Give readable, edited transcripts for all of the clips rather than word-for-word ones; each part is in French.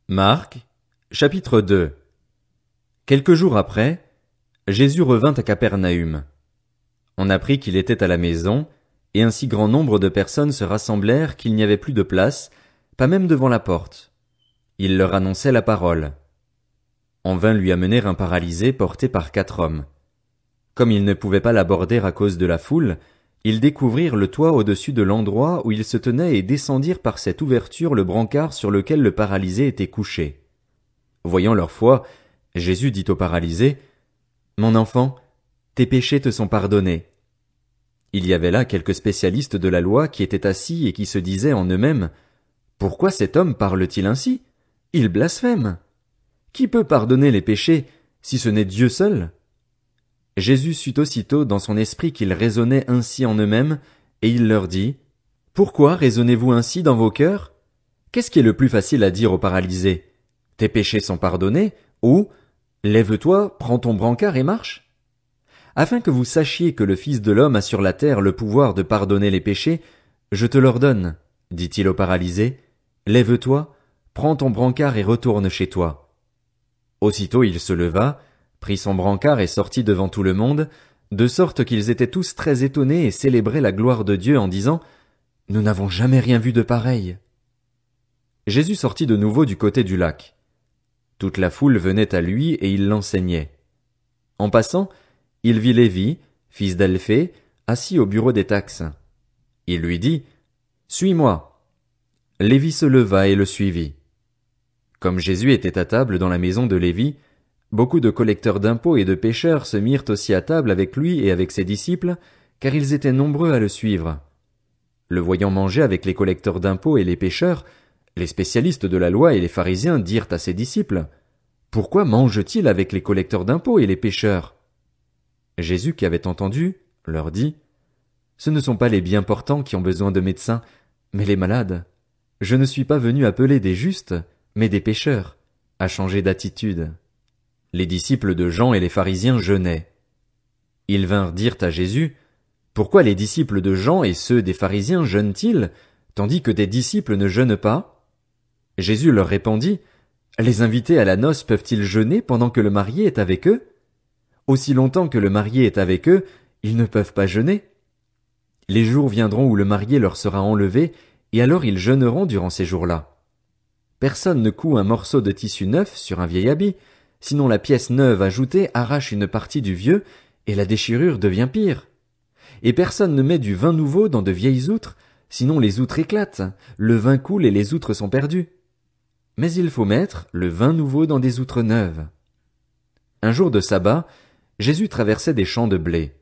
Marc, chapitre 2. Quelques jours après, Jésus revint à Capernaüm. On apprit qu'il était à la maison, et un si grand nombre de personnes se rassemblèrent qu'il n'y avait plus de place, pas même devant la porte. Il leur annonçait la parole. On vint lui amener un paralysé porté par 4 hommes. Comme ils ne pouvaient pas l'aborder à cause de la foule, ils découvrirent le toit au-dessus de l'endroit où il se tenait et descendirent par cette ouverture le brancard sur lequel le paralysé était couché. Voyant leur foi, Jésus dit au paralysé, « Mon enfant, tes péchés te sont pardonnés. » Il y avait là quelques spécialistes de la loi qui étaient assis et qui se disaient en eux-mêmes, « Pourquoi cet homme parle-t-il ainsi? Il blasphème. Qui peut pardonner les péchés, si ce n'est Dieu seul? » Jésus sut aussitôt dans son esprit qu'ils raisonnaient ainsi en eux-mêmes, et il leur dit, « Pourquoi raisonnez-vous ainsi dans vos cœurs? Qu'est-ce qui est le plus facile à dire au paralysé? Tes péchés sont pardonnés, ou lève-toi, prends ton brancard et marche? Afin que vous sachiez que le Fils de l'homme a sur la terre le pouvoir de pardonner les péchés, je te l'ordonne, dit-il au paralysé, lève-toi, prends ton brancard et retourne chez toi. Aussitôt il se leva, prit son brancard et sortit devant tout le monde, de sorte qu'ils étaient tous très étonnés et célébraient la gloire de Dieu en disant, Nous n'avons jamais rien vu de pareil. Jésus sortit de nouveau du côté du lac. Toute la foule venait à lui et il l'enseignait. En passant, il vit Lévi, fils d'Alphée, assis au bureau des taxes. Il lui dit, Suis-moi. Lévi se leva et le suivit. Comme Jésus était à table dans la maison de Lévi, beaucoup de collecteurs d'impôts et de pêcheurs se mirent aussi à table avec lui et avec ses disciples, car ils étaient nombreux à le suivre. Le voyant manger avec les collecteurs d'impôts et les pêcheurs, les spécialistes de la loi et les pharisiens dirent à ses disciples, « Pourquoi mange-t-il avec les collecteurs d'impôts et les pêcheurs ?» Jésus, qui avait entendu, leur dit, « Ce ne sont pas les bien portants qui ont besoin de médecins, mais les malades. Je ne suis pas venu appeler des justes, mais des pécheurs, à changer d'attitude. » Les disciples de Jean et les pharisiens jeûnaient. Ils vinrent dire à Jésus, « Pourquoi les disciples de Jean et ceux des pharisiens jeûnent-ils, tandis que tes disciples ne jeûnent pas? » Jésus leur répondit, « Les invités à la noce peuvent-ils jeûner pendant que le marié est avec eux? Aussi longtemps que le marié est avec eux, ils ne peuvent pas jeûner. Les jours viendront où le marié leur sera enlevé, et alors ils jeûneront durant ces jours-là. Personne ne coud un morceau de tissu neuf sur un vieil habit, sinon la pièce neuve ajoutée arrache une partie du vieux, et la déchirure devient pire. Et personne ne met du vin nouveau dans de vieilles outres, sinon les outres éclatent, le vin coule et les outres sont perdues. Mais il faut mettre le vin nouveau dans des outres neuves. » Un jour de sabbat, Jésus traversait des champs de blé.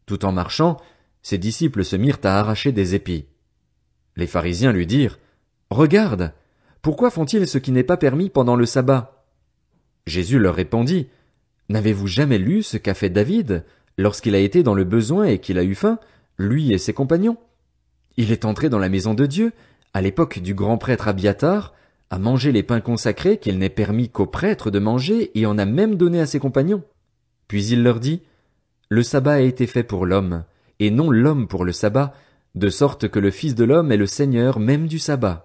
Tout en marchant, ses disciples se mirent à arracher des épis. Les pharisiens lui dirent, « Regarde, pourquoi font-ils ce qui n'est pas permis pendant le sabbat? » Jésus leur répondit, « N'avez-vous jamais lu ce qu'a fait David, lorsqu'il a été dans le besoin et qu'il a eu faim, lui et ses compagnons? Il est entré dans la maison de Dieu, à l'époque du grand prêtre Abiatar, a mangé les pains consacrés qu'il n'est permis qu'aux prêtres de manger et en a même donné à ses compagnons. Puis il leur dit, « Le sabbat a été fait pour l'homme, et non l'homme pour le sabbat, de sorte que le Fils de l'homme est le Seigneur même du sabbat. »